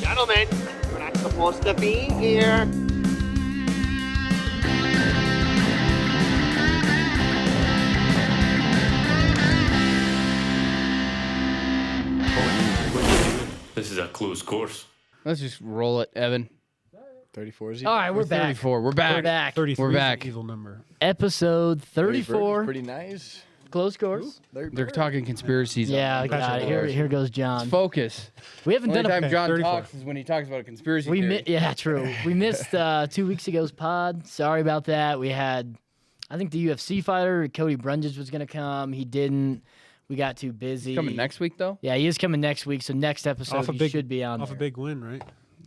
Gentlemen, you're not supposed to be here. This is a closed course. Let's just roll it, Evan. 34 is All right, we're back. 34. We're back. We're back. 33 We're is back. the evil number. Episode 34. Pretty nice. Close course. They're talking conspiracies. Yeah, Patrick got it. Lawrence. Here goes John. Focus. We haven't Only done time a. John 34. talks is when he talks about a conspiracy We theory. yeah, true. We missed 2 weeks ago's pod. Sorry about that. We had, I think the UFC fighter Cody Brundage was gonna come. He didn't. We got too busy. Coming next week, though? Yeah, he is coming next week. So next episode Off a he big- should be on. Off a there. big win, right?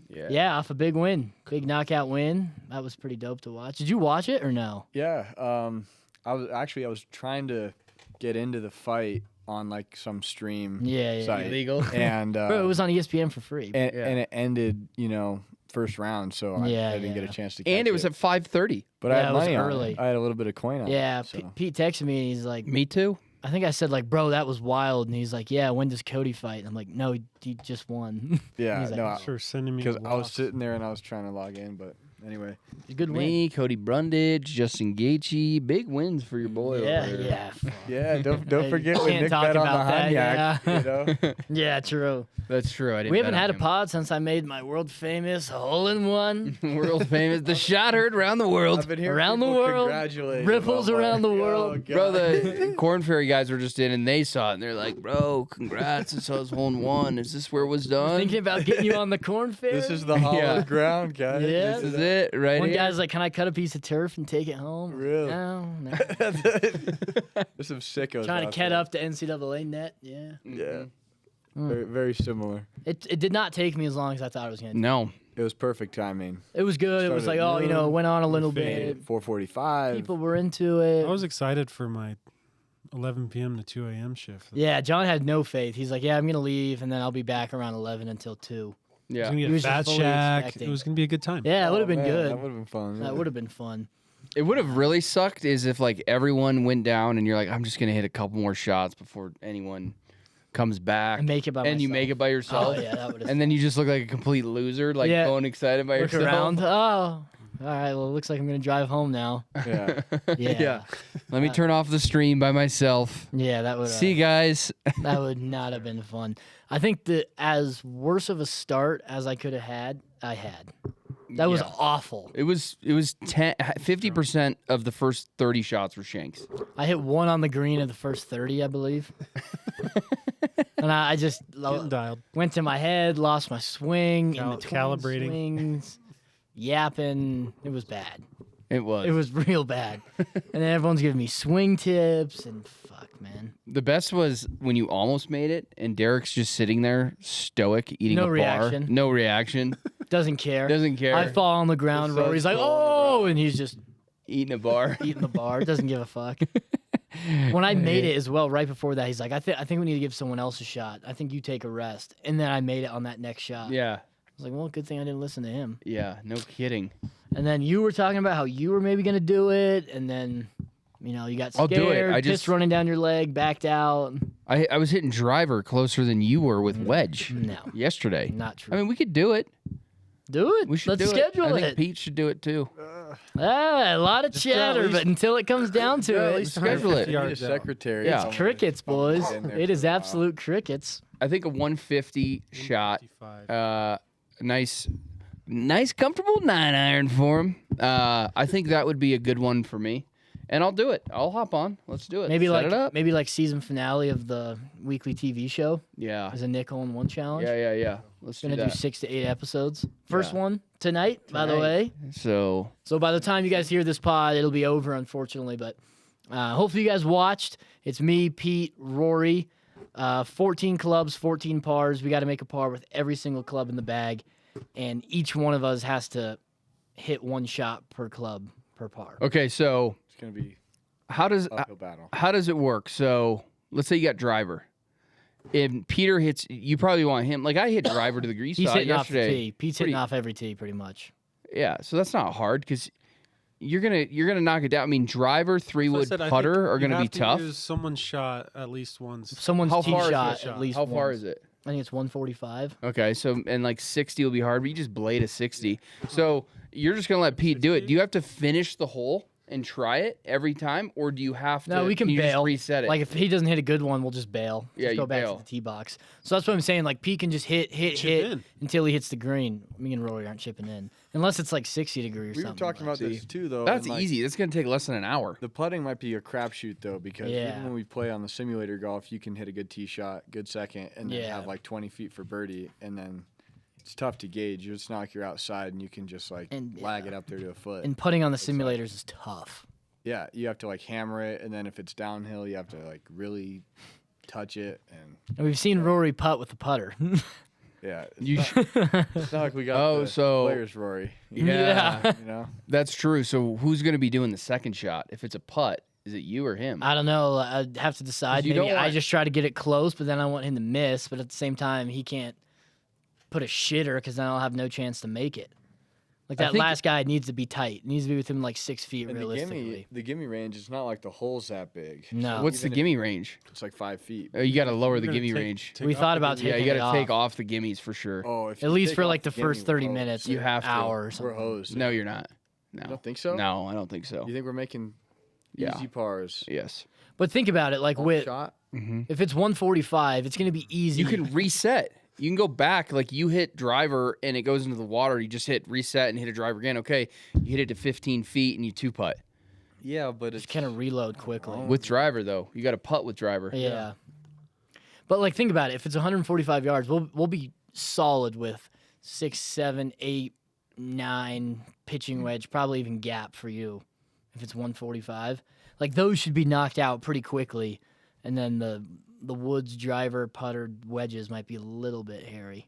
Yeah, off a big win, big knockout win. That was pretty dope to watch. Did you watch it or no? Yeah. I was trying to get into the fight on like some stream Yeah. site. Illegal. And Bro, it was on ESPN for free. and, Yeah. and it ended, first round, so I didn't get a chance to catch And it was at 5:30. But I Yeah, had it was money on early. it. I had a little bit of coin on Yeah, it. So. Pete texted me and he's like, Me too. I think I said like, bro, that was wild. And he's like, yeah, when does Cody fight? And I'm like, no, he just won. Yeah, He's like, no, Sure, sending me. because a I was loss. sitting there and I was trying to log in, but anyway. Good win. Me, Cody Brundage, Justin Gaethje. Big wins for your boy. Yeah, over there. yeah. Yeah, don't Hey, forget you when can't Nick talk bet on the about that, Hanyak, Yeah, true. That's true. I didn't We haven't bet on had a him. pod since I made my world famous hole in one. World famous. The shot heard around the world. I've been hearing Around the people world, congratulate ripples him. I'm around like, the "Oh, world." God." Bro, the Corn Ferry guys were just in and they saw it and they're like, bro, congrats. It's us hole in one. Is this where it was done? Thinking about getting you on the corn fair. This is the hollow Yeah. ground, guys. Yeah. This is it, right One here. guy's like, can I cut a piece of turf and take it home? Really? No, no. There's some sickos Trying to out cat there. up the NCAA net. Yeah. Yeah. Mm. Very, very similar. It did not take me as long as I thought it was going to. No. It was perfect timing. It was good. It was like, Started at it noon, went on a little faded. bit. 4:45. People were into it. I was excited for my 11 p.m. to 2 a.m. shift. Yeah, John had no faith. He's like, yeah, I'm going to leave, and then I'll be back around 11 until 2. It was Yeah. gonna He be a was just fat fully shack. expecting. It was gonna be a good time. Yeah, it would have been man, good. That would have been fun. That would have been fun. It would have really sucked is if like everyone went down and you're like, I'm just gonna hit a couple more shots before anyone comes back. I make it by and you myself. make it by yourself. Oh, yeah, that would have And then you just look like a complete loser, like Yeah. going excited by look yourself. around. Oh, all right. Well, it looks like I'm going to drive home now. Yeah. Yeah. Yeah. Let me turn off the stream by myself. Yeah, that would See you guys. that would not have been fun. I think that as worse of a start as I could have had, I had. That was Yeah. awful. It was 50% of the first 30 shots were shanks. I hit one on the green of the first 30, I believe. And I just Getting dialed. went to my head, lost my swing, in between Calibrating. swings, yapping. It was bad. It was. It was real bad. And then everyone's giving me swing tips, and fuck, man. The best was when you almost made it and Derek's just sitting there stoic eating No a bar. reaction. No reaction. Doesn't care. Doesn't care. I fall on the ground, so Rory's like, slow on the oh, and he's just Eating a bar. eating the bar. Doesn't give a fuck. When I made it as well, right before that, he's like, I think we need to give someone else a shot. I think you take a rest. And then I made it on that next shot. Yeah. I was like, well, good thing I didn't listen to him. Yeah. No kidding. And then you were talking about how you were maybe going to do it. And then, you got I'll scared. do it. I piss just- running down your leg, backed out. I was hitting driver closer than you were with wedge No, yesterday. not true. I mean, we could do it. Do it. We should Let's do it. schedule I think it. Pete should do it too. A lot of chatter, least- but until it comes down to at it, least schedule it. You need a Yards out. secretary. Yeah. somewhere. crickets, boys. in there It for is a while. absolute crickets. I think a 150 shot. 55. Nice, comfortable 9-iron for him. I think that would be a good one for me, and I'll do it. I'll hop on. Let's do it. Maybe Set it up. like season finale of the weekly TV show Yeah. as a nickel and one challenge. Yeah. Let's do Gonna do that. 6 to 8 episodes. First Yeah. one tonight, by the Tonight. way. So So by the time you guys hear this pod, it'll be over, unfortunately. But hopefully you guys watched. It's me, Pete, Rory. 14 clubs, 14 pars. We got to make a par with every single club in the bag, and each one of us has to hit one shot per club per par. okay, so It's going to be how does uphill battle. how does it work? So let's say you got driver. If Peter hits, you probably want him. Like I hit driver to the grease. He's saw it hitting off the yesterday. tee. Pete's Pretty- hitting off every tee, pretty much. Yeah, so that's not hard because you're gonna knock it down. I mean, driver, three So I wood said, I putter think are you gonna be have to tough. Use someone's shot at least once. Someone's How tee far is shot that at least How far once. is it? I think it's 145. Okay, so and like 60 will be hard, but you just blade a 60. So you're just gonna let Pete do it. Do you have to finish the hole and try it every time, or do you have to? No, we can you just bail. reset it. Like if he doesn't hit a good one, we'll just bail. Yeah, just you go back bail. to the tee box. So that's what I'm saying. Like Pete can just hit in. until he hits the green. Me and Rory aren't chipping in unless it's like 60 degree or We were something. talking about this too, though. That's and, like, easy. That's gonna take less than an hour. The putting might be a crapshoot though, because Yeah. even when we play on the simulator golf, you can hit a good tee shot, good second, and then Yeah. have like 20 feet for birdie, and then it's tough to gauge. It's not like you're outside and you can just like And, lag yeah. it up there to a foot. And putting on the simulators is tough. Yeah, you have to like hammer it, and then if it's downhill, you have to like really touch it, and And we've seen Rory putt with the putter. yeah, it's, You it's not like we got Oh, the so- players, Rory. Yeah. You know, That's true. So who's gonna be doing the second shot? If it's a putt, is it you or him? I don't know. I'd have to decide. You Maybe don't I want- just try to get it close, but then I want him to miss. But at the same time, he can't put a shitter because then I'll have no chance to make it. Like I that think- last guy needs to be tight. Needs to be within like 6 feet and realistically. the gimme range is not like the hole's that big. No. What's the even if- gimme range? It's like 5 feet. You got to lower the You're gonna gimme take- range. take We off thought the about gimme. Yeah, you taking got it to take off. off the gimmies for sure. Oh, if At you least take for off like the gimme, first we're 30 hosed. minutes, You or have to. hour or We're something. hosed. No, you're not. No. You don't think so? No, I don't think so. You think we're making Yeah. easy pars? Yes. But think about it. Like Long with shot? if it's 145, it's gonna be easy. You can reset. You can go back, like you hit driver and it goes into the water. You just hit reset and hit a driver again. Okay, you hit it to 15 feet and you two putt. Yeah, but it's just kind of reload quickly. With driver, though. You got to putt with driver. Yeah. But like, think about it. If it's 145 yards, we'll be solid with 6, 7, 8, 9 pitching wedge, probably even gap for you. If it's 145, like those should be knocked out pretty quickly, and then the woods driver putter wedges might be a little bit hairy.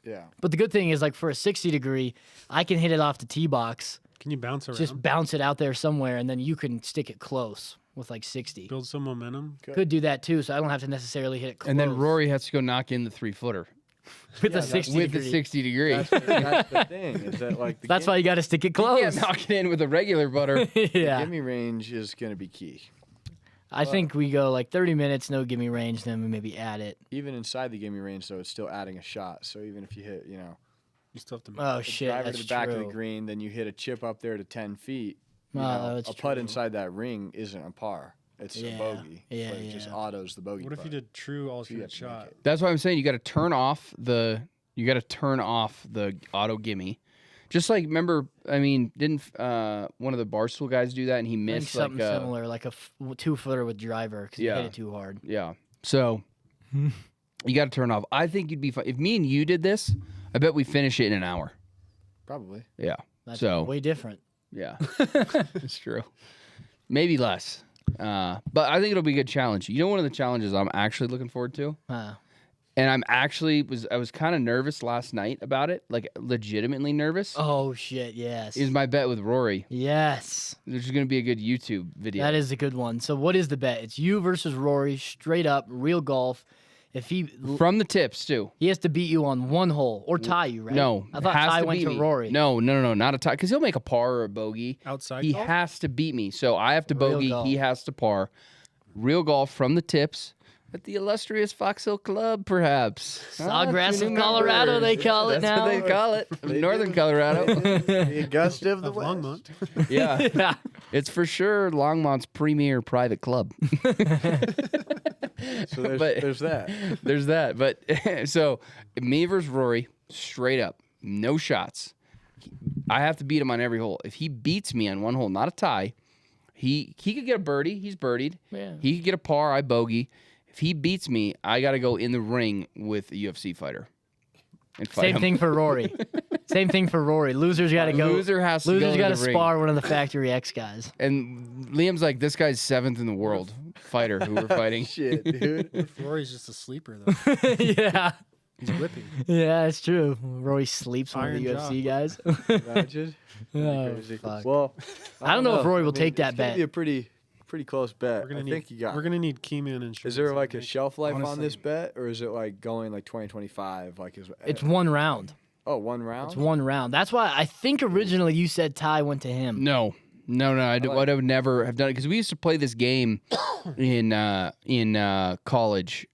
yeah. But the good thing is, like for a 60 degree, I can hit it off the tee box, Can you bounce around? just bounce it out there somewhere, and then you can stick it close with like 60. build some momentum. Could do that too, so I don't have to necessarily hit it close. And then Rory has to go knock in the 3-footer with Yeah, a that's- 60 with degree. the 60 degree. That's the thing. Is that like the That's why you got to stick it You close. can't knock it in with a regular butter. Yeah. gimme range is going to be key. I think we go like 30 minutes, no gimme range, then we maybe add it. Even inside the gimme range, though, it's still adding a shot. So even if you hit, you know, You still have to. Oh a shit, driver that's to the back true. of the green, then you hit a chip up there to 10 feet. You Oh, know, that's a putt true. inside that ring isn't a par. It's Yeah. a bogey. Yeah, but it just yeah. autos the bogey. What if you putt. did true You alternate have to make shot? it. That's why I'm saying you got to turn off the auto gimme. Just like remember, I mean, didn't one of the Barstool guys do that and he I think missed like something similar, like a 2-footer with driver, because Yeah. you hit it too hard. Yeah. So you got to turn off. I think you'd be fine if me and you did this. I bet we finish it in an hour. Probably. Yeah. That's So- way different. Yeah. It's true. Maybe less. But I think it'll be a good challenge. You know, one of the challenges I'm actually looking forward to, and I was kind of nervous last night about it, like legitimately nervous. Oh shit, yes. Is my bet with Rory, Yes. which is going to be a good YouTube video. That is a good one. So what is the bet? It's you versus Rory, straight up, real golf. If he From the tips too. he has to beat you on one hole or tie you, right? No, I thought has Ty to went beat to me. Rory. No, not a tie, because he'll make a par or a bogey. Outside He golf? has to beat me, so I have to Real bogey. golf. He has to par. Real golf from the tips at the illustrious Fox Hill Club, perhaps. Sawgrass two of new Colorado, members. they call it That's now. what they call it. They Northern do. Colorado. The Augusta of the Of West. Longmont. Yeah, Yeah. it's for sure Longmont's premier private club. So there's, But- there's that. There's that. But so me versus Rory, straight up, no shots. I have to beat him on every hole. If he beats me on one hole, not a tie, he could get a birdie. He's birdied. Yeah. He could get a par. I bogey. If he beats me, I got to go in the ring with a UFC fighter. And fight Same him. thing for Rory. Same thing for Rory. Loser's got to go. Loser has to go Loser's to got to the ring. spar one of the Factory X guys. And Liam's like, this guy's 7th in the world fighter who we're fighting. Shit, dude. Rory's just a sleeper though. Yeah. He's whipping. Yeah, it's true. Rory sleeps one of the Iron UFC guys. Imagine. Oh, Crazy. fuck. Well, I don't know if Rory will I mean, take that it's gonna bet. Be a pretty close bet. We're gonna I need. think you got. We're gonna need Keyman insurance. Is there like a information. shelf life on Honestly. this bet, or is it like going like 2025? Like is It's one round. oh 1 round? It's one round. That's why I think originally you said Ty went to him. No. I would never have done it because we used to play this game in college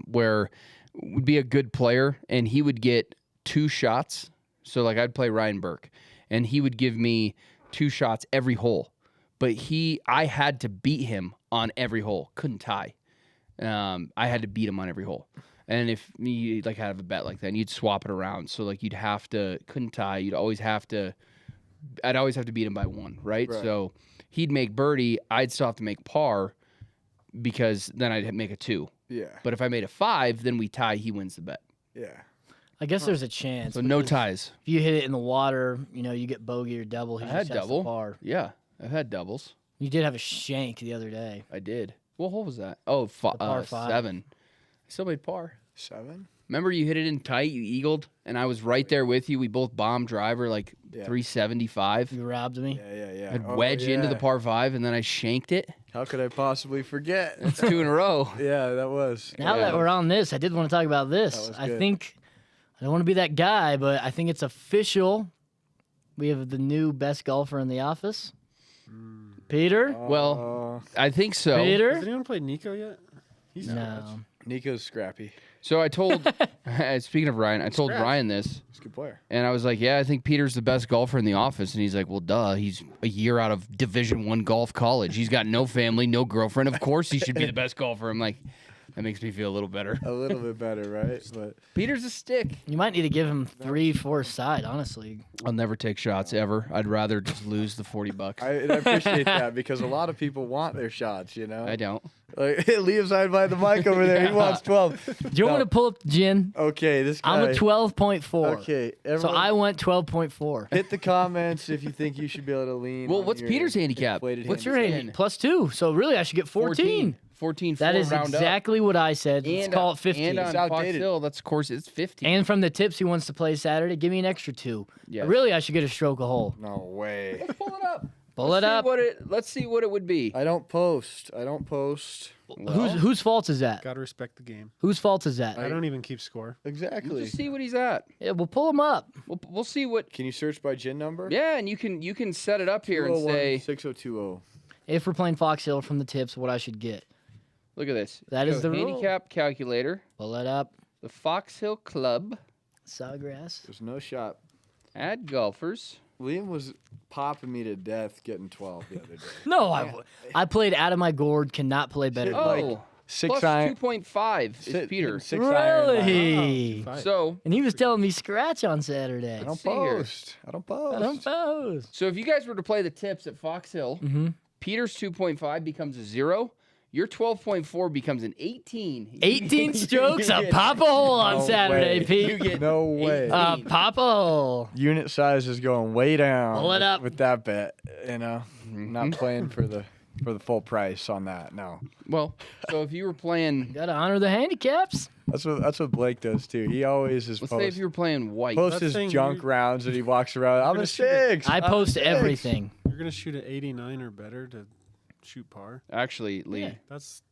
where would be a good player, and he would get 2 shots. So like I'd play Ryan Burke, and he would give me 2 shots every hole. But I had to beat him on every hole. Couldn't tie. I had to beat him on every hole. And if you like have a bet like that, and you'd swap it around. So like you'd have to couldn't tie. I'd always have to beat him by 1, right? So he'd make birdie. I'd still have to make par because then I'd make a 2. Yeah. But if I made a 5, then we tie. He wins the bet. Yeah. I guess there's a chance. So no because ties. If you hit it in the water, you get bogey or double. He I just had has the double. par. Yeah, I've had doubles. You did have a shank the other day. I did. What hole was that? Oh, par 5. 7. I still made par. 7? Remember you hit it in tight, you eagled, and I was right there with you. We both bombed driver like 375. You robbed me. Yeah. I'd wedge into the par 5, and then I shanked it. How could I possibly forget? It's 2 in a row. Yeah, that was. Now that we're on this, I did want to talk about this. That was I good. think I don't want to be that guy, but I think it's official. We have the new best golfer in the office. Peter? Well, I think so. Peter? Has anyone played Nico yet? He's No. Nico's scrappy. So I told, speaking of Ryan, I told Ryan this, He's a good player. and I was like, yeah, I think Peter's the best golfer in the office. And he's like, well, duh. He's a year out of Division I golf college. He's got no family, no girlfriend. Of course he should be the best golfer. I'm like, that makes me feel a little better. A little bit better, right? But Peter's a stick. You might need to give him 3-4 side, honestly. I'll never take shots ever. I'd rather just lose the $40. I appreciate that because a lot of people want their shots, I don't. Like Liam's hiding behind the mic over there. He wants 12. Do you want me to pull up the gin? Okay, this guy. I'm a 12.4. Okay, So everyone I went 12.4. hit the comments if you think you should be able to lean. Well, on what's your Peter's handicap? inflated What's your handicap. rating? +2. So really, I should get 14. 14 That is round exactly what I said. Let's call it 15. And on It's Fox outdated. Hill, that's of course it's 15. And from the tips he wants to play Saturday, give me an extra 2. Yes. Really, I should get a stroke a hole. No way. Pull it up. Pull Let's it see up. Let's see what it would be. I don't post. Whose fault is that? Gotta respect the game. Whose fault is that? I don't even keep score. Exactly. Just see what he's at. Yeah, we'll pull him up. We'll see what. Can you search by gin number? Yeah, and you can set it up here and say, 6020. If we're playing Fox Hill from the tips, what I should get. look at this. That is the rule. handicap calculator. Pull it up. The Fox Hill Club. Sawgrass. There's no shot. Add golfers. Liam was popping me to death getting 12 the other day. No, I played out of my gourd. Cannot play better. Shit, than like, that. Oh, Six plus iron. 2.5 is Sit- Peter. Six iron. Really? Five. So And he was telling me scratch on Saturday. I don't see here. post. I don't post. I don't post. So if you guys were to play the tips at Fox Hill, Mm-hmm. Peter's 2.5 becomes a 0. Your 12.4 becomes an 18. 18 strokes, a get- pop a hole on No Saturday, way. Pete. You get No way. 18. Pop a hole. Unit size is going way down. Pull it up. with that bet. Not playing for the full price on that. No, Well, so if you were playing, Got to honor the handicaps. that's what Blake does too. He always is let's say if you were playing white. post That's his saying junk you- rounds and he walks around. I'm a gonna shoot it. 6. I I'm a post 6." everything. You're gonna shoot at 89 or better to shoot par. Actually, Lee. Yeah. That's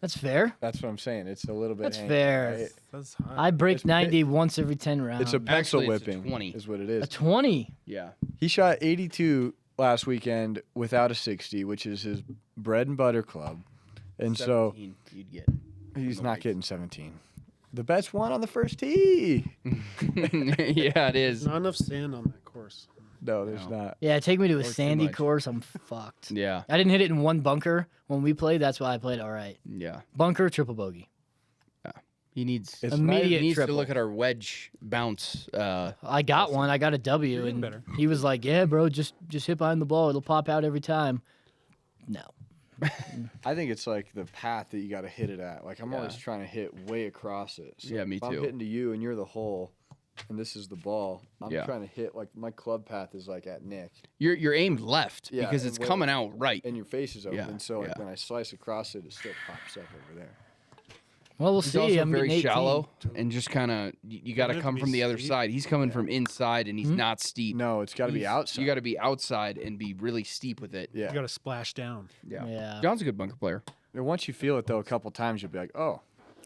That's fair. That's what I'm saying. It's a little bit. That's hanky, fair. right? that's high. I break It's 90 once every 10 rounds. It's a pencil Actually, it's a whipping. 20. Is what it A is. 20. Yeah. He shot 82 last weekend without a 60, which is his bread and butter club, and so 17 you'd get. he's not getting 17. The best one on the first tee. Yeah, it is. Not enough sand on that course. No, there's No. not. Yeah, take me to a Or too sandy much. course. I'm fucked. Yeah. I didn't hit it in one bunker when we played. That's why I played all right. Yeah. Bunker, triple bogey. He needs. It's Immediate He needs triple. to look at our wedge bounce. I got one. I got a W, You're and better. he was like, "Yeah, bro, just hit behind the ball. It'll pop out every time." No. I think it's like the path that you got to hit it at. Like I'm always Yeah. trying to hit way across it. So Yeah, me if I'm too. hitting to you and you're the hole, and this is the ball. I'm Yeah. trying to hit like my club path is like at Nick, You're aimed left Yeah, because and it's wait- coming out right. and your face is open. Yeah, So like yeah. when I slice across it, it still pops up over there. Well, we'll He's see. also I'm very getting 18. shallow and just kind of you got to have come to be from the other steep. side. He's coming from inside and he's not steep. No, it's got to be He's- outside. You got to be outside and be really steep with it. yeah. You gotta splash down. Yeah. Yeah. John's a good bunker player. And once you feel it though, a couple times you'll be like, oh,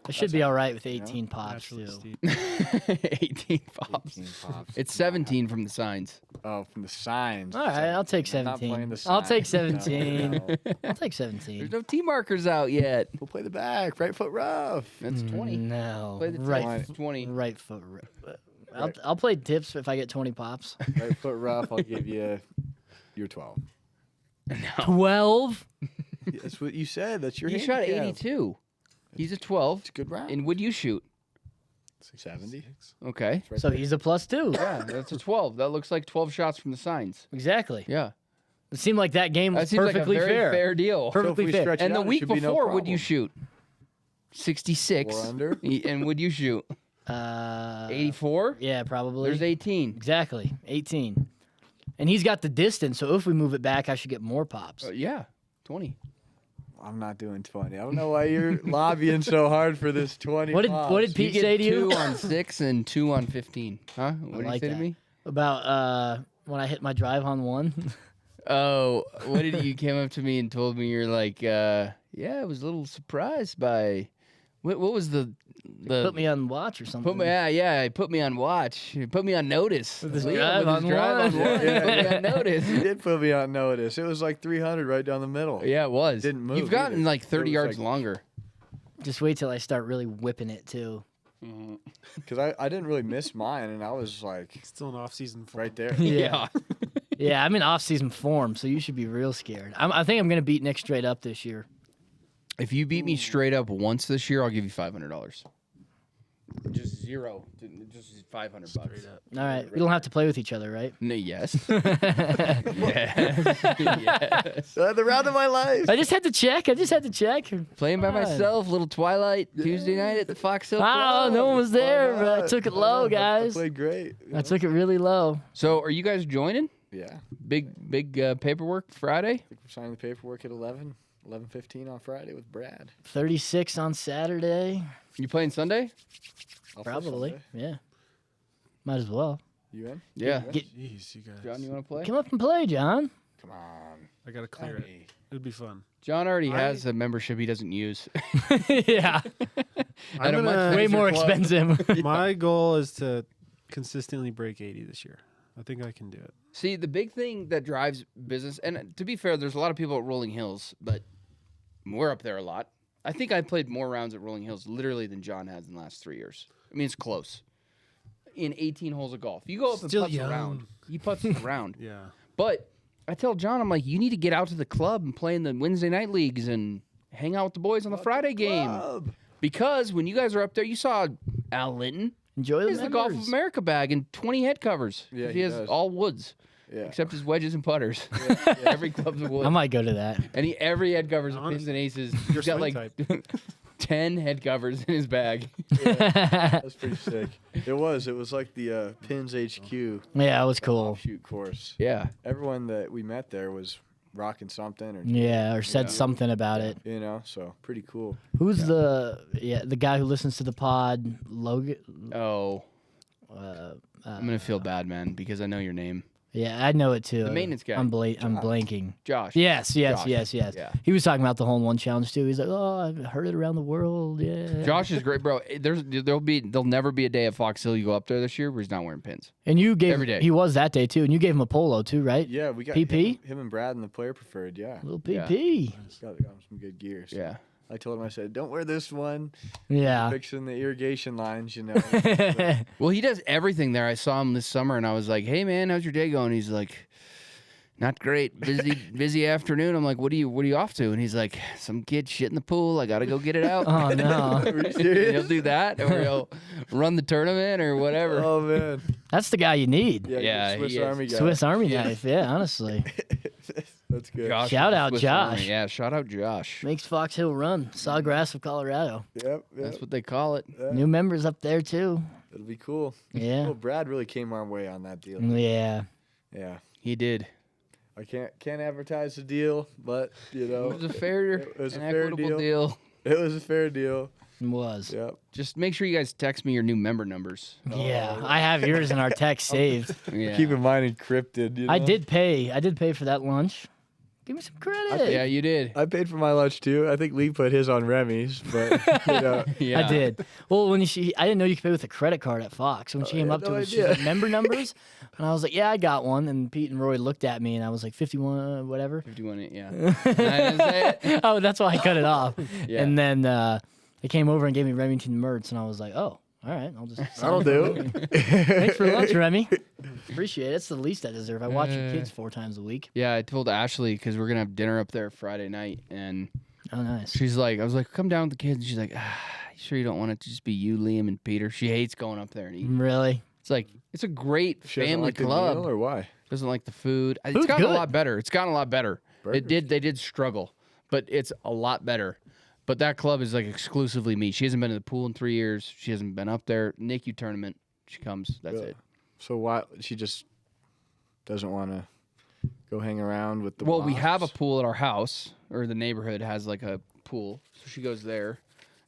I should be all right with 18 pops Naturally too. steep. 18 pops. 18 pops. It's 17 from the signs. Oh, from the signs. All right, I'll take I'm not playing 17. the I'll take signs. No, 17. no. I'll take There's 17. no T markers out yet. We'll play the back. Right foot rough. That's 20. No, Play the right, tips. 20. right foot. I'll play tips if I get 20 pops. Right foot rough. I'll give you your 12. 12. That's what you said. That's your He shot handicap. 82. He's a 12. It's a good round. And would you shoot? 70. Okay. It's right So there. he's a +2. Yeah, that's a 12. That looks like 12 shots from the signs. Exactly. Yeah. It seemed like that game That was seems perfectly like a very fair deal. So if Perfectly we fair. stretch it And the out, it week should be no before, would you problem. shoot? 66. 4 under. And would you shoot? 84? Yeah, probably. There's 18. Exactly. 18. And he's got the distance, so if we move it back, I should get more pops. Yeah, 20. I'm not doing 20. I don't know why you're lobbying so hard for this 20. What did pops. Pete You say get to you? 2 on 6 and 2 on 15. Huh? What did like you say that. to me? About when I hit my drive on 1? Oh, what did you came up to me and told me you're like, yeah, I was a little surprised by what was the Put me on watch or something. put me yeah, he put me on watch. He put me on notice. With his Liam, drive with his on drive one. on one. He put me on notice. You did put me on notice. It was like 300 right down the middle. Yeah, it was. Didn't move You've gotten either. like 30 It was yards like- longer. Just wait till I start really whipping it too. Because I didn't really miss mine, and I was like Still an off-season form. right there. Yeah. Yeah, I'm in off-season form, so you should be real scared. I think I'm going to beat Nick straight up this year. If you beat me straight up once this year, I'll give you $500. Just zero. Just $500. All right, we don't have to play with each other, right? No, yes. yes. Yes. The round of my life. I just had to check. Playing by Come on. myself, little Twilight Tuesday night at the Fox Hill Oh, Club. no one was there, Why but I not? took it Why low, not? guys. I played great. I took it really low. So, are you guys joining? Yeah. Big paperwork Friday? I think we're signing the paperwork at 11:15 on Friday with Brad. 36 on Saturday, You playing Sunday? I'll play probably. Sunday. Yeah, might as well. You in? Yeah. Jeez, you guys. John, you want to play? Come up and play, John. Come on. I gotta clear it. Hey. It'd be fun. John already has a membership he doesn't use. Yeah, At a much gonna- way nicer more club. expensive. My goal is to consistently break 80 this year. I think I can do it. See, the big thing that drives business, and to be fair, there's a lot of people at Rolling Hills, but we're up there a lot. I think I played more rounds at Rolling Hills literally than John has in the last 3 years. I mean, it's close. In 18 holes of golf. You go up Still and putts around. young. He puts around. Yeah. But I tell John, I'm like, you need to get out to the club and play in the Wednesday night leagues and hang out with the boys on the Friday game. Club. Because when you guys are up there, you saw Al Linton. Enjoy He the has the Golf of members. America bag and 20 head covers. Yeah, he he has does. all woods. Yeah. Except his wedges and putters. Yeah. Every club's a wood. I might go to that. And every head covers with Honest- pins and aces. Your He's got swing like type. 10 head covers in his bag. That's pretty sick. It was like the Pins HQ Yeah, it was cool. offshoot course. Yeah. Everyone that we met there was rocking something, or Yeah, or said something about it. you know, so pretty cool. Who's the guy who listens to the pod? Logan. Oh, Uh, I'm going to feel bad, man, because I know your name. yeah, I know it too. The maintenance guy. I'm blanking. Josh. Yes. Josh. Yeah. Yeah. He was talking about the hole in one challenge too. He's like, "Oh, I've heard it around the world." Yeah. Josh is great, bro. There'll never be a day at Fox Hill you go up there this year where he's not wearing pins. And you gave Every day. he was that day too, and you gave him a polo too, right? Yeah, we got PP? him and Brad and the player preferred. Yeah, Little Yeah. PP. got him some good gear. So Yeah. I told him, I said, don't wear this one. Yeah. Fixing the irrigation lines, you know. Well, he does everything there. I saw him this summer, and I was like, "Hey, man, how's your day going?" He's like, "Not great. Busy afternoon." I'm like, "What are you off to?" And he's like, "Some kid shit in the pool. I gotta go get it out." Oh no. Are you And serious? he'll do that, or he'll run the tournament, or whatever. Oh man, That's the guy you need. yeah, Yeah, Swiss he is. Army guy. Swiss Army knife. Yeah, honestly. That's good. Josh Shout is out Swiss Josh. Army. Yeah, shout out Josh. Makes Fox Hill run. Sawgrass of Colorado. Yep, That's what they call it. New members up there too. It'll be cool. Yeah. Well, Brad really came our way on that deal. Yeah. Yeah, He did. I can't advertise the deal, but you know, It was a fair, It was and a fair equitable deal. deal. it was a fair deal. It was. Yep. Just make sure you guys text me your new member numbers. Yeah. I have yours in our text saved. Yeah. Keeping mine encrypted. You know? I did pay for that lunch. Give me some credit. Yeah, you did. I paid for my lunch too. I think Lee put his on Remy's, but you know, Yeah. I did. Well, when I didn't know you could pay with a credit card at Fox. When she came I up had to no us, she's idea. like, member numbers? And I was like, yeah, I got one. And Pete and Roy looked at me, and I was like, 51, whatever. 51, yeah. I didn't say it. Oh, that's why I cut it off. Yeah. And then they came over and gave me Remington Mertz, and I was like, oh, all right, I'll just. that'll do. Thanks for lunch, Remy. Appreciate it. It's the least I deserve. I watch your kids 4 times a week. Yeah, I told Ashley because we're gonna have dinner up there Friday night, and Oh, nice. she's like, I was like, come down with the kids. And she's like, you sure you don't want it to just be you, Liam, and Peter? She hates going up there and eating. Really? It's like it's a great She doesn't family like the club. meal, or why? Doesn't like the food. It's Food's gotten good. a lot better. It's gotten a lot better. Burgers. They did struggle, but it's a lot better. But that club is like exclusively me. She hasn't been in the pool in 3 years. She hasn't been up there. NICU tournament. She comes. That's Yeah. it. So why she just doesn't want to go hang around with the? Well, we have a wasps? pool at our house, or the neighborhood has like a pool, so she goes there,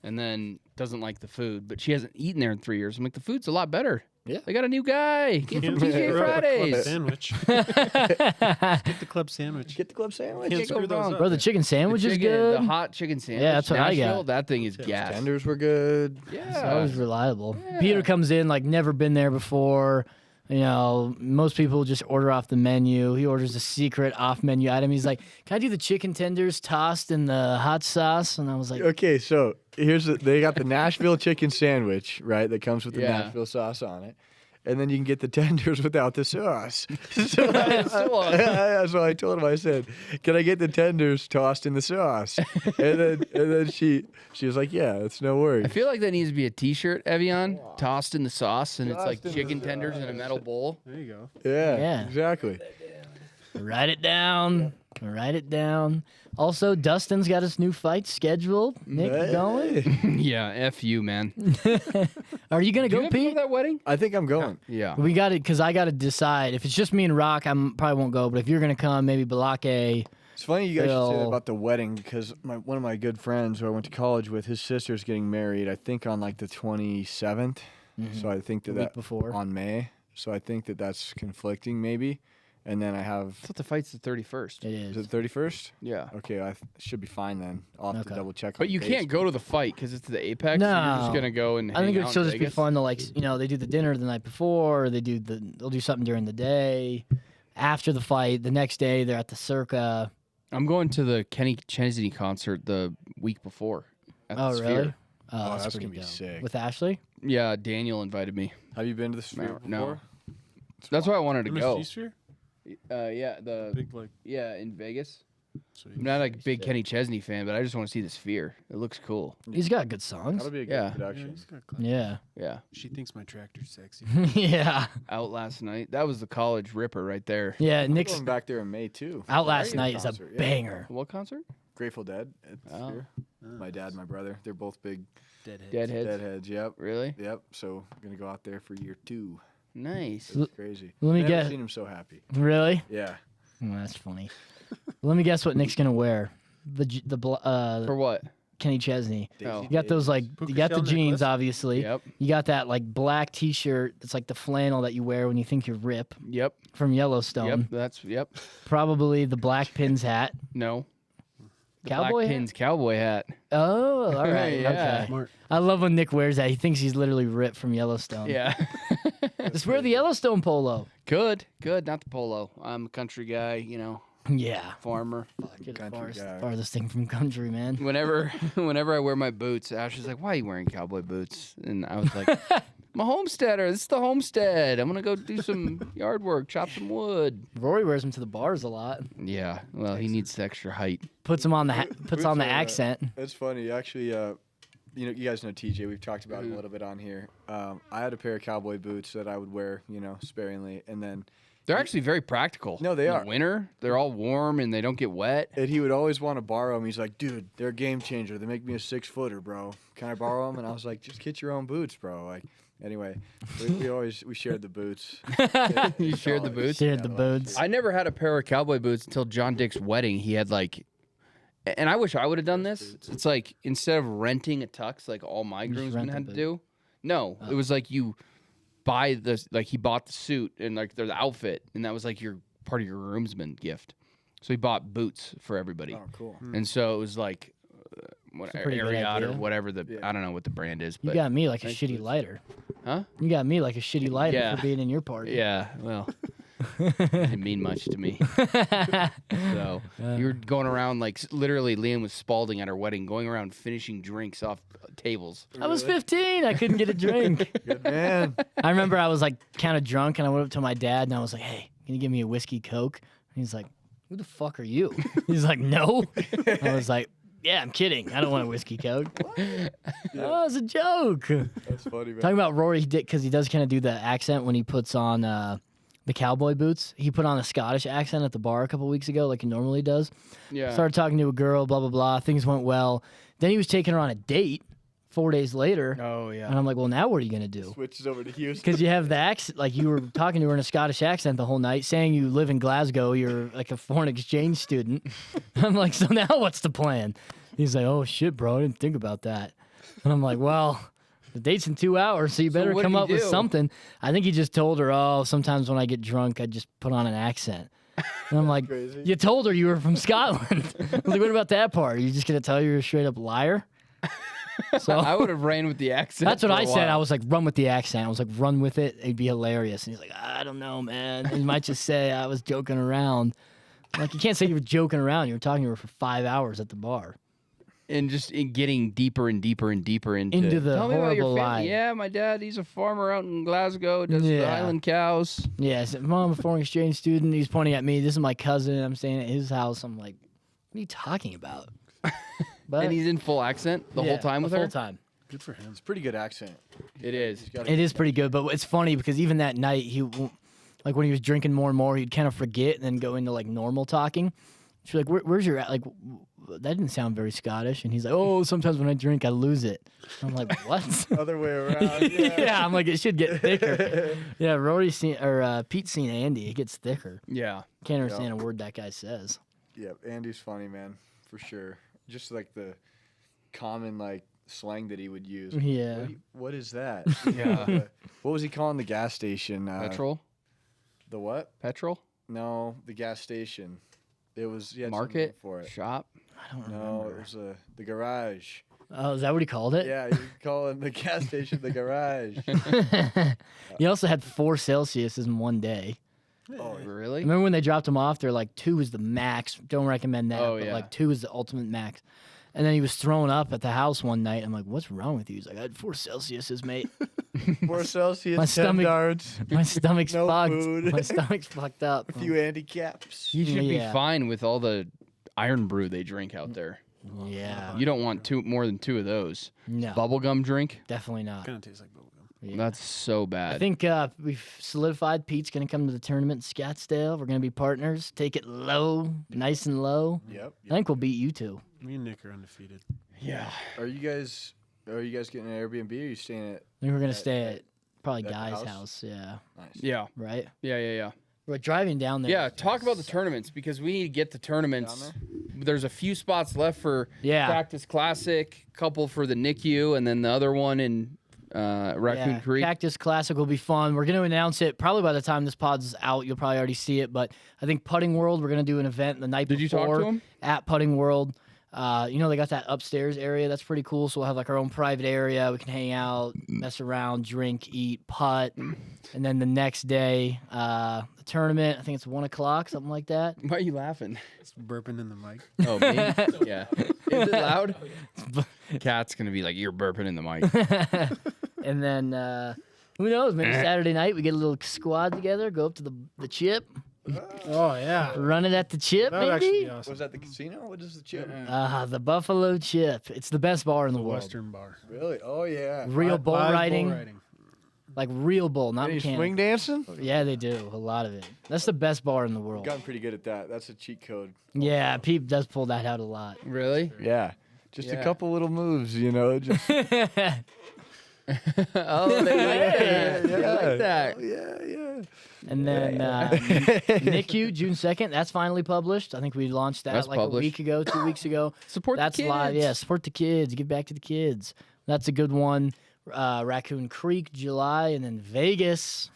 and then doesn't like the food. But she hasn't eaten there in 3 years. I'm like, the food's a lot better. Yeah. They got a new guy. Get from Can't TJ screw up a club Fridays. sandwich. Get the club sandwich. Get the club sandwich. Can't Can't go screw those wrong. up. Bro, the chicken sandwich The is chicken- good. The hot chicken sandwich. that's what I got. Nashville, that thing is gas. Tenders were good. It's always Yeah. reliable. Peter comes in like never been there before. You know, most people just order off the menu. He orders a secret off menu item. He's like, "Can I do the chicken tenders tossed in the hot sauce?" And I was like, Okay, so they got the Nashville chicken sandwich, right? That comes with the Yeah. Nashville sauce on it. And then you can get the tenders without the sauce. So so I told him, I said, "Can I get the tenders tossed in the sauce?" And then she was like, "Yeah, it's no I worries." feel like that needs to be a T-shirt, Evian, tossed in the sauce, and it's like Tossed in the chicken tenders in a metal bowl. There you go. Yeah, Yeah. exactly. "Write it down. Write it down." Also, Dustin's got his new fight scheduled. Nick Hey. going? Yeah, F you, man. Are you gonna Do you go, have to go Pete? to that wedding? I think I'm going. Yeah. We got it because I got to decide. If it's just me and Rock, I probably won't go. But if you're gonna come, maybe Balake. It's funny you guys should say that Phil. about the wedding because one of my good friends who I went to college with, his sister's getting married. I think on like the 27th. So I think The that week before. on May. So I think that's conflicting maybe. And then I have I thought the fight's the 31st. It is is. it 31st? Yeah. Okay, I should be fine then. I'll have to Okay. double check. But on you the can't dates. go to the fight because it's the Apex. So you're just No. gonna go and I think hang it'll out still in just be Vegas? fun to they do the dinner the night before. Or they'll do something during the day. After the fight, the next day they're at the Circa. I'm going to the Kenny Chesney concert the week before. At the Oh, Sphere. really? Oh, that's pretty gonna be dope. sick. With Ashley? Yeah, Daniel invited me. Have you been to the Sphere No. before? That's why I wanted to go. MSG Sphere? Yeah, the Big like. in Vegas. Sweet. I'm not a big Kenny Chesney fan, but I just want to see the Sphere. It looks cool. He's got good songs. That'll be a good Yeah. Yeah, production. he's got class. Yeah. Yeah. She thinks my tractor's sexy. Yeah. Out last night. That was the college ripper right there. Yeah. I'm Nick's going back there in May too. Out for Last the Night is a concert, yeah. banger. What concert? Grateful Dead at the Oh. Sphere. My dad, my brother, they're both big Deadhead. Deadheads. Deadheads. Yep. Really? Yep. So I'm gonna go out there for year 2. Nice. It's crazy. let me I never guess- seen him so happy. Really? Yeah. Oh, that's funny. Let me guess what Nick's gonna wear. For what? Kenny Chesney. Oh. You got those like Puka you got the shell jeans necklace? obviously. Yep. You got that like black T-shirt that's like the flannel that you wear when you think you're Rip Yep. from Yellowstone. Yep. Probably the black pins hat. No. The Cowboy Black hat? Pins cowboy hat. Oh, all right. Yeah. Okay. Smart. I love when Nick wears that. He thinks he's literally Rip from Yellowstone. Yeah. Just wear the Yellowstone polo. Good. Not the polo. I'm a country guy, Yeah. farmer. Get the Country guy. farthest thing from country, man. Whenever I wear my boots, Ash is like, "Why are you wearing cowboy boots?" And I was like, "I'm a homesteader. This is the homestead. I'm gonna go do some yard work, chop some wood." Rory wears them to the bars a lot. Yeah. Well, he needs the extra height. Puts him on the puts on the Boots are, accent. It's funny, actually. You guys know TJ. We've talked about him a little bit on here. I had a pair of cowboy boots that I would wear, sparingly, and then They're actually very practical. No, they In the are. winter, they're all warm and they don't get wet. he would always want to borrow them. He's like, "Dude, they're a game changer. They make me a 6-footer, bro. Can I borrow them?" And I was like, "Just get your own boots, bro." Like, anyway, we shared the boots. You shared the boots? Shared the boots. I never had a pair of cowboy boots until John Dick's wedding. He had and I wish I would have done this. It's like instead of renting a tux like all my just groomsmen rent the had to boot. do, no, it was like you buy this. Like he bought the suit and like the outfit, and that was like your part of your groomsman gift. So he bought boots for everybody. Oh, cool. And so it was like a pretty good Ariat or idea. whatever I don't know what the brand is. You But got me like a Thanks, shitty Boots. lighter. Huh? You got me like a shitty lighter Yeah. for being in your party. Yeah, well, it didn't mean much to me. So you were going around like literally Liam was Spalding at her wedding, going around finishing drinks off tables. I was 15. I couldn't get a drink. Good man. I remember I was like kind of drunk and I went up to my dad and I was like, hey, can you give me a whiskey Coke? And he's like, who the fuck are you? He's like, no. I was like, yeah, I'm kidding. I don't want a whiskey Coke. Oh, it's a joke. That's funny, man. Talking about Rory, he did because he does kind of do the accent when he puts on the cowboy boots. He put on a Scottish accent at the bar a couple weeks ago, like he normally does. Yeah. Started talking to a girl, blah blah blah. Things went well. Then he was taking her on a date 4 days later, Oh yeah. and I'm like, well, now what are you gonna do? Switches over to Houston. Because you have the accent, like you were talking to her in a Scottish accent the whole night, saying you live in Glasgow, you're like a foreign exchange student. I'm like, so now what's the plan? He's like, oh shit, bro, I didn't think about that. And I'm like, well, the date's in 2 hours, so you better what come did he up with do? something. I think he just told her, oh, sometimes when I get drunk, I just put on an accent. And I'm like, Crazy. you told her you were from Scotland. I was like, what about that part? Are you just gonna tell her you're a straight up liar? So I would have ran with the accent. that's what for a I said. I while. was like, run with the accent. I was like, run with it. It'd be hilarious. And he's like, I don't know, man. And he might just say I was joking around. I'm like, you can't say you were joking around. You were talking to her for 5 hours at the bar. and just in getting deeper and deeper and deeper into the Tell me about your horrible lie. family. Yeah, my dad, he's a farmer out in Glasgow, does the Yeah. Highland cows. Yeah, I said, Mom, I'm a foreign exchange student. He's pointing at me. This is my cousin. I'm staying at his house. I'm like, what are you talking about? But And he's in full accent the whole time with the her. whole time. Good for him. It's a pretty good accent. It is. He's got It is pretty good, but it's funny because even that night, like when he was drinking more and more, he'd kind of forget and then go into like normal talking. She's like, "Where's your like?" That didn't sound very Scottish, and he's like, "Oh, sometimes when I drink, I lose it." I'm like, "What?" other way around. Yeah, I'm like, it should get thicker. Yeah, Rory's seen or Pete's seen Andy. It gets thicker. Yeah. Can't understand a word that guy says. Yeah, Andy's funny, man, for sure. Just like the common like slang that he would use. Yeah. What is that? Yeah. What was he calling the gas station? Petrol? The what? Petrol? No, the gas station. It was he had some name Market? for it. Shop? I don't No, remember. it was the garage. Oh, is that what he called it? Yeah, you could call it the gas station the garage. He also had 4 Celsius in one day. Oh, Really? Remember when they dropped him off? They're like 2 is the max. Don't recommend that. Oh, but yeah. like 2 is the ultimate max. And then he was throwing up at the house one night. I'm like, what's wrong with you? He's like, I had 4 Celsiuses, mate. 4 Celsius, My 10 stomach- darts, My stomach's No fucked. food. My stomach's fucked up. a few handicaps. You should Yeah. be fine with all the iron brew they drink out there. Yeah. You don't want more than 2 of those. No, Bubblegum drink? definitely not. Kind of tastes like bubblegum. Yeah. That's so bad. I think we've solidified Pete's going to come to the tournament in Scottsdale. We're going to be partners. Take it low, nice and low. Yep. I think we'll beat you two. Me and Nick are undefeated. yeah. Are you guys getting an Airbnb or are you staying at I think we're going to At- stay at- at probably at the Guy's house? house. Yeah. nice? Yeah. Right? Yeah. We're driving down there. Yeah, talk about the tournaments because we need to get the tournaments. There's a few spots left for Yeah. Cactus Classic, couple for the NICU, and then the other one in Raccoon Yeah, Creek. Cactus Classic will be fun. We're going to announce it probably by the time this pod's out. You'll probably already see it. But I think Putting World, we're going to do an event the night Did you before talk to him? at Putting World. They got that upstairs area. That's pretty cool. So we'll have like our own private area. We can hang out, mess around, drink, eat, putt. And then the next day, the tournament, I think it's 1 o'clock, something like that. Why are you laughing? It's burping in the mic. Oh, me? Yeah. Is it loud? Cat's going to be like, you're burping in the mic. And then, who knows, maybe Saturday night we get a little squad together, go up to the chip, Oh yeah. run it at the chip, That would actually maybe. be awesome. Was that the casino? What is the chip? The Buffalo Chip. It's the best bar in the The world. Western bar. Really? Oh yeah. Real bull Live riding, like real bull, not Any mechanic. swing dancing? Yeah, they do a lot of it. That's the best bar in the world. Gotten pretty good at that. That's a cheat code. Yeah, Pete does pull that out a lot. Really? Yeah. Just Yeah. a couple little moves, you know. Just Oh, they like that. They like that. yeah. And then NICU, June 2nd, that's finally published. I think we launched that That's like published. a week ago, 2 weeks ago. Support That's the kids. live. Yeah, support the kids. Give back to the kids. That's a good one. Raccoon Creek, July, and then Vegas.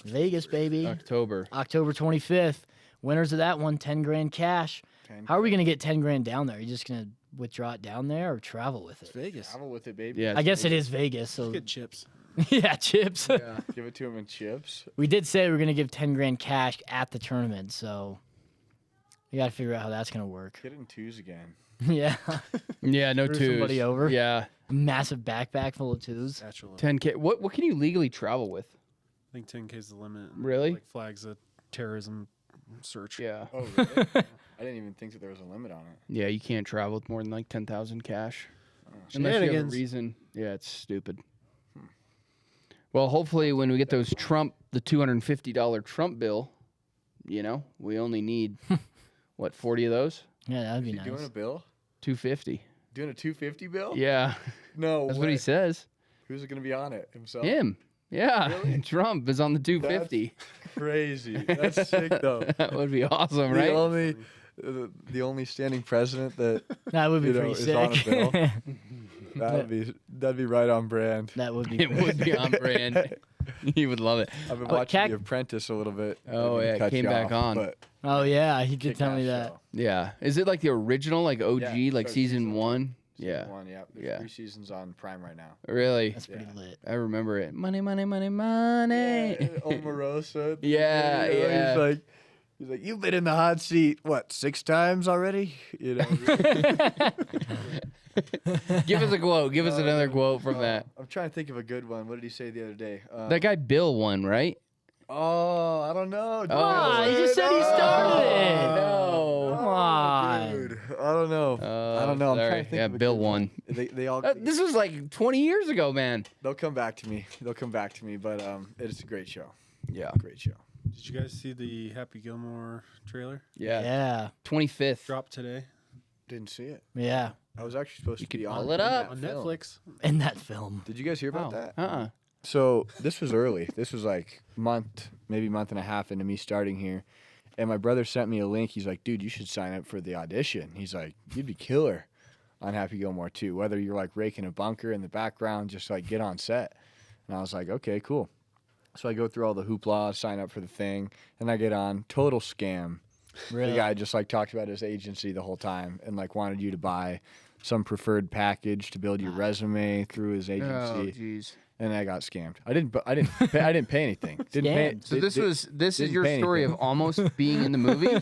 Vegas, baby. October. October 25th. Winners of that won 10 grand cash. How are we gonna get 10 grand down there? Are you just gonna withdraw it down there or travel with it? Vegas. Travel with it, baby. Yeah, I guess it is Vegas, so Get chips. yeah, chips. Give it to him in chips. We did say we were gonna give 10 grand cash at the tournament, so we gotta figure out how that's gonna work. Get it in twos again. Yeah, Yeah, no Screw twos. somebody over. Yeah, massive backpack full of twos. Natural. 10K. What can you legally travel with? I think 10K is the limit. Really? Like flags a terrorism search. Yeah. Oh, really? I didn't even think that there was a limit on it. Yeah, you can't travel with more than like 10,000 cash. Unless you have a Shenanigans. reason. Yeah, it's stupid. Well, hopefully when we get those the $250 Trump bill, we only need, what, 40 of those? Yeah, that'd be You nice. doing a bill? 250. Doing a 250 bill? Yeah, No that's way. what he says. Who's going to be on it? Himself? Him. Yeah, Really? Trump is on the 250. Crazy. That's sick, though. That would be awesome, right? The only standing president that That would be You know, pretty is sick. on a bill. that'd be right on brand. That would be. It would be on brand. He would love it. I've been But watching Cac- The Apprentice a little bit. I Oh, didn't yeah, it cut came you back off, on. but Oh yeah, he did tell me kick-ass that. show. Yeah. Is it like the original, like OG, Yeah, like so season season 1? Season Yeah. 1, yeah. There's Yeah. 3 seasons on Prime right now. Really? That's pretty lit. I remember it. Money, money, money, money. Omarosa. at the Yeah, video, yeah. He's like, you've been in the hot seat, what, 6 times already? Give us a quote. Give us another quote from that. I'm trying to think of a good one. What did he say the other day? That guy Bill won, right? Oh, I don't know. Oh. Ah, he just said he started it. No. Come on. Dude, I don't know. I don't know. I'm sorry. trying to think Yeah, of a Bill good one. won. They all This was like 20 years ago, man. they'll come back to me. But it's a great show. Yeah. Great show. Did you guys see the Happy Gilmore trailer? Yeah. Yeah, 25th. Dropped today Didn't see it. yeah. I was actually supposed to could be on pull it in up. that on film. Netflix. In that film. Did you guys hear about Oh. that? Uh-uh. So this was early. This was like maybe month and a half into me starting here. And my brother sent me a link. He's like, dude, you should sign up for the audition. He's like, you'd be killer on Happy Gilmore too. Whether you're like raking a bunker in the background, just like get on set. And I was like, okay, cool. So I go through all the hoopla, sign up for the thing, and I get on. Total scam. Really? The guy just like talked about his agency the whole time and like wanted you to buy some preferred package to build your resume through his Oh, agency. jeez. And I got scammed. I didn't pay anything. Didn't pay. Scammed. So this is didn't your pay story anything. of almost being in the movie?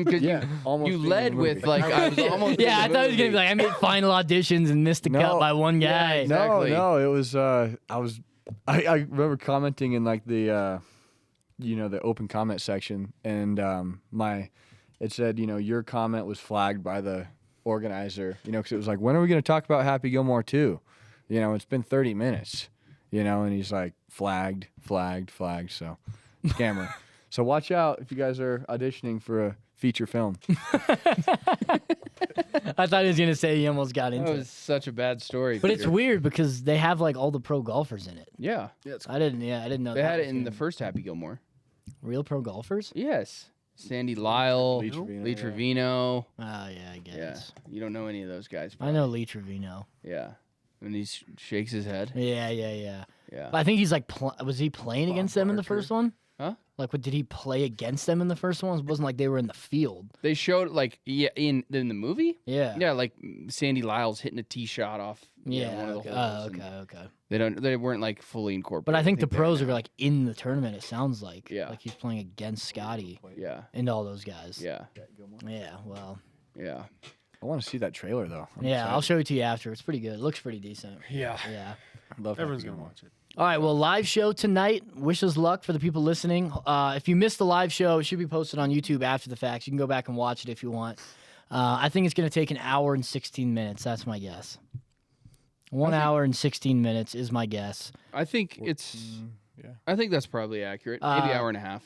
'Cause Yeah, almost you being in led the with movie. like I was almost in Yeah, I the thought he was gonna be movie. like, I made final auditions and missed the cut No. by one guy. exactly. No, it was. I remember commenting in like the, the open comment section, and it said, your comment was flagged by the organizer, because it was like, when are we going to talk about Happy Gilmore 2? It's been 30 minutes, and he's like, flagged. So, scammer. So watch out if you guys are auditioning for a feature film. I thought he was gonna say he almost got That into was it. such a bad story. But it's Peter. weird because they have like all the pro golfers in it. Yeah. I didn't know They that had was it in in the first Happy Gilmore. real pro golfers. Yes. Sandy Lyle, Lee Trevino, Lee yeah. Trevino. Oh yeah, I guess. Yeah. You don't know any of those guys. I know Lee Trevino. Yeah. And he shakes his head. Yeah. Yeah. But I think he's like, was he playing against them in the Barker. first one? Huh? Like, what did he play against them in the first one? It wasn't like they were in the field. They showed like in the movie. Yeah. Yeah, like Sandy Lyle's hitting a tee shot off. Yeah. one of the Okay. holes, and Okay. They weren't like fully incorporated. But I think the they're pros now. are like in the tournament. It sounds like. Yeah. Like he's playing against Scotty Yeah. and all those guys. Yeah. Yeah. Well. Yeah. I want to see that trailer though. I'm Yeah. I'll excited. show it to you after. It's pretty good. It looks pretty decent. Yeah. Yeah. I love Everyone's Happy gonna Gilmore. watch it. All right, well, live show tonight. Wish us luck for the people listening. If you missed the live show, it should be posted on YouTube after the fact. You can go back and watch it if you want. I think it's going to take an hour and 16 minutes. That's my guess. 1 hour and 16 minutes is my guess. I think it's. yeah. I think that's probably accurate. Maybe hour and a half.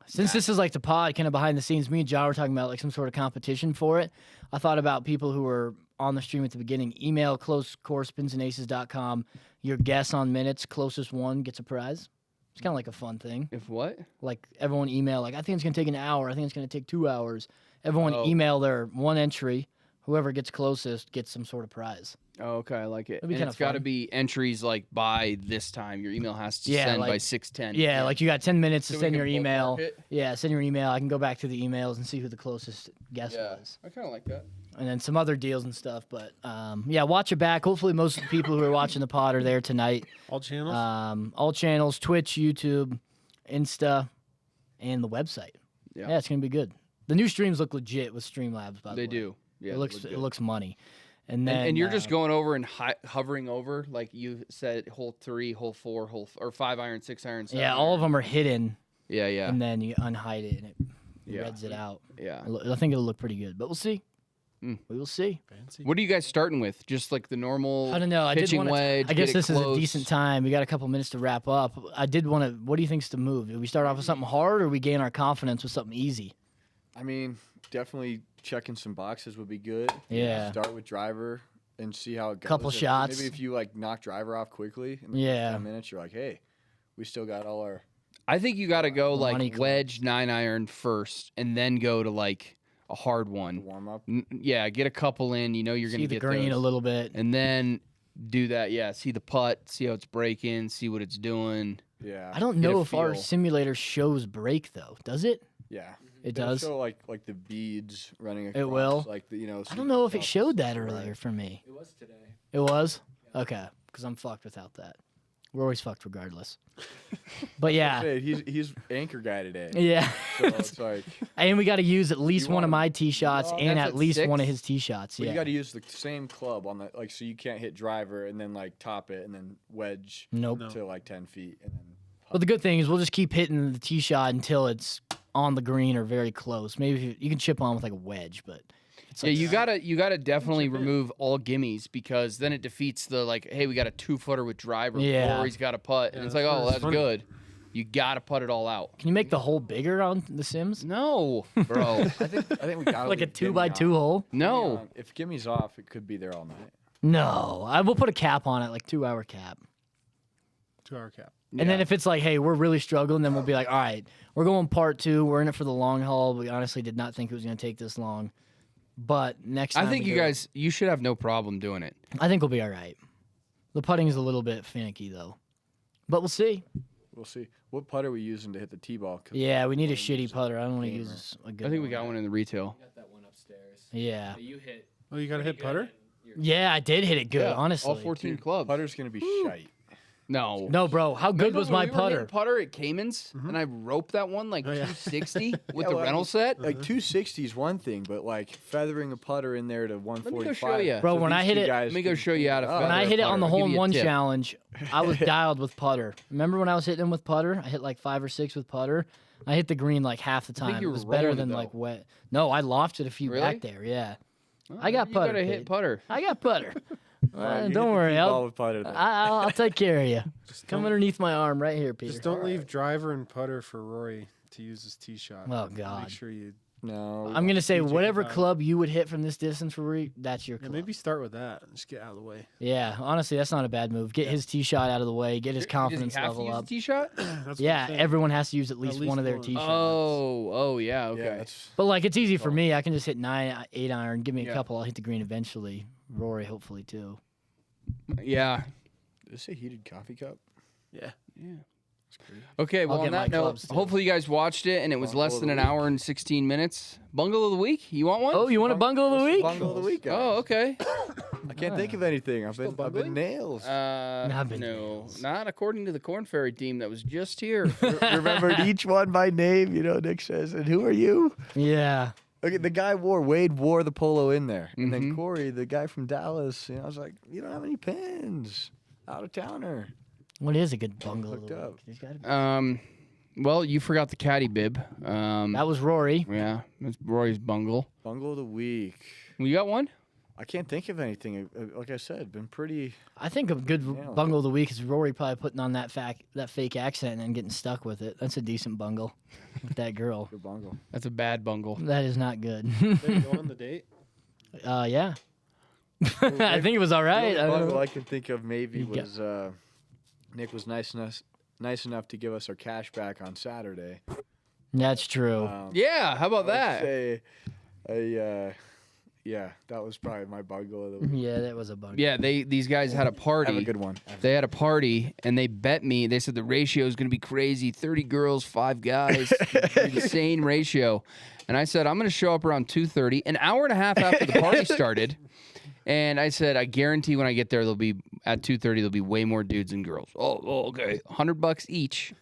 Since this is like the pod, kind of behind the scenes, me and John were talking about like some sort of competition for it. I thought about people who were on the stream at the beginning. Email closecorespinsанdaces.com. Your guess on minutes, closest one gets a prize. It's kind of like a fun thing. If what? Like everyone email, like I think it's gonna take an hour. I think it's gonna take 2 hours. Everyone Oh. email their one entry. whoever gets closest gets some sort of prize. Oh, okay, I like it. That'd be And kinda it's got to fun. be entries like by this time. Your email has to Yeah, send by like- 6:10. Yeah, like you got 10 minutes to So we send can your email. bookmark it? Yeah, send your email. I can go back to the emails and see who the closest guest Yeah, was. I kind of like that. And then some other deals and stuff. But yeah, watch it back. Hopefully, most of the people who are watching the pod are there tonight. All channels. All channels: Twitch, YouTube, Insta, and the website. Yeah. Yeah, it's gonna be good. The new streams look legit with Streamlabs. By the They way, do. Yeah, it looks money. And then And you're just going over and hovering over, like you said, hole 3, hole 4, or 5 iron, 6 iron. 7 yeah, all of iron. them are hidden, Yeah, yeah, and then you unhide it and it Yeah. reds it out. yeah. I think it'll look pretty good, but we'll see. Mm. We will see. Fancy. What are you guys starting with? Just like the normal I don't know. I did pitching want to. wedge. I guess get it this is a close? decent time. We got a couple minutes to wrap up. I did want to. What do you think's the move? Do we start off with something hard, or we gain our confidence with something easy? I mean, definitely checking some boxes would be good. Yeah. Start with driver and see how it goes. Couple shots. Maybe if you like knock driver off quickly in the Yeah. first 10 minutes, you're like, hey, we still got all our. I think you got to go Money like club. wedge 9 iron first, and then go to like a hard one. Warm up. Yeah, get a couple in. You know you're See gonna the get green those. a little bit. And then do that. Yeah, see the putt, see how it's breaking, see what it's doing. Yeah. I don't Get a know if our feel. simulator shows break though. Does it? Yeah. It It'll does. show like the beads running across. It will? Like the, I don't know if it top showed that right. earlier for me. It was today. It was? Okay, because I'm fucked without that. We're always fucked regardless. But yeah, Hey, he's anchor guy today. yeah. So it's like And we got to use at least You one of wanna- my tee shots No, and that's at at least one of 6? his tee shots. but Yeah. you got to use the same club on the like so you can't hit driver and then like top it and then wedge Nope. No. to like 10 feet and then But the good thing is we'll just keep hitting the tee shot until it's on the green or very close. Maybe you can chip on with like a wedge, but it's Yeah, like you gotta definitely remove all gimmies because then it defeats the like, hey, we got a 2-footer with driver. Yeah. Rory's got a putt, and Yeah, it's like, that's oh, where it's that's funny. good. You gotta put it all out. Can you make the hole bigger on the Sims? No, bro, I think we got Like a 2x2 hole? no. If Gimmy's off, it could be there all night. No, I will put a cap on it, like 2-hour cap. 2-hour cap. And then if it's like, hey, we're really struggling, then we'll be like, all right, we're going part 2. We're in it for the long haul. We honestly did not think it was going to take this long. But next time I think we you do it, guys, you should have no problem doing it. I think we'll be all right. The putting is a little bit finicky, though. But we'll see. We'll see. What putt are we using to hit the tee ball? 'Cause Yeah, we need a wanna shitty use a putter. I don't want to gamer. use a good I think we got one in the retail. Got that one upstairs. Yeah. You hit. Oh, you got to hit putter? Yeah, I did hit it good, honestly. all 14 clubs. Putter's gonna be shite. No, No, bro. How good Remember was when my we were hitting putter? putter at Cayman's, and I roped that one like Oh, yeah. 260 with Yeah, the well, rental set. Like 260 is one thing, but like feathering a putter in there to 145. show ya. Bro, when I hit it- Let me go show you how to. When When I feather hit a it on the putter. I'll hole give in you a one tip. challenge, I was dialed with putter. Remember when I was hitting him with putter? I hit like 5 or 6 with putter. I hit the green like half the I think time. you It were was better rolling it, than though. like wet. No, I lofted a few Really? back there. Yeah, Well, I got you putter, gotta hit Pete. putter. I got putter. You Don't hit worry, the tee ball I'll, with putter then. I'll take care of you. Come don't- underneath my arm right here, Peter. Just don't leave driver and putter for Rory to use his tee shot. Oh, God. Make sure you. No. I'm gonna say DJ whatever vibe. club you would hit from this distance, Rory, that's your Yeah, club. maybe start with that. And just get out of the way. Yeah, honestly, that's not a bad move. Get his tee shot out of the way. Get his confidence Does he have to level use up. a tee shot? That's what I'm Yeah, saying. everyone has to use at least, least one of their one. tee shots. Oh, yeah, okay. Yeah, that's, But like, it's easy for me. I can just hit 9, 8 iron. Give me a Yeah. couple. I'll hit the green eventually. Rory, hopefully too. Yeah. did it say heated coffee cup? Yeah. Okay, well, I'll on get my that note, clubs, too. hopefully you guys watched it and it was Bungle less of than the an week. hour and 16 minutes. Bungle of the week? You want one? Oh, you want a bungle of the week? Bungle of the week. guys. Oh, okay. I can't think of anything. I've been nails. No, nails. not according to the Corn Fairy team that was just here. Remembered each one by name. You know, Nick says, and who are you? Yeah. Okay, the guy Wade wore the polo in there, and then Mhm. Corey, the guy from Dallas. You know, I was like, you don't have any pins. Out of towner. What is a good bungle of Hooked the up. week? There's gotta be- Well, you forgot the caddy bib. That was Rory. Yeah, that's Roy's bungle. Bungle of the week. You got one? I can't think of anything. Like I said, been pretty. I think a good Yeah. bungle of the week is Rory probably putting on that fake accent and then getting stuck with it. That's a decent bungle with that girl. Good bungle. That's a bad bungle. That is not good. Did you go on the date? Yeah. I think it was all right. The I only don't bungle know. I can think of maybe You got- was Nick was nice enough to give us our cash back on Saturday. That's true. Yeah, how about I would that? say, Yeah, that was probably my bungle of the week. Yeah, that was a bug. Yeah, these guys had a party. Have a good one. They had a party and they bet me. They said the ratio is going to be crazy: 30 girls, 5 guys, insane ratio. And I said I'm going to show up around 2:30, an hour and a half after the party started. And I said I guarantee when I get there, there'll be at 2:30 there'll be way more dudes than girls. Oh, okay, $100 each.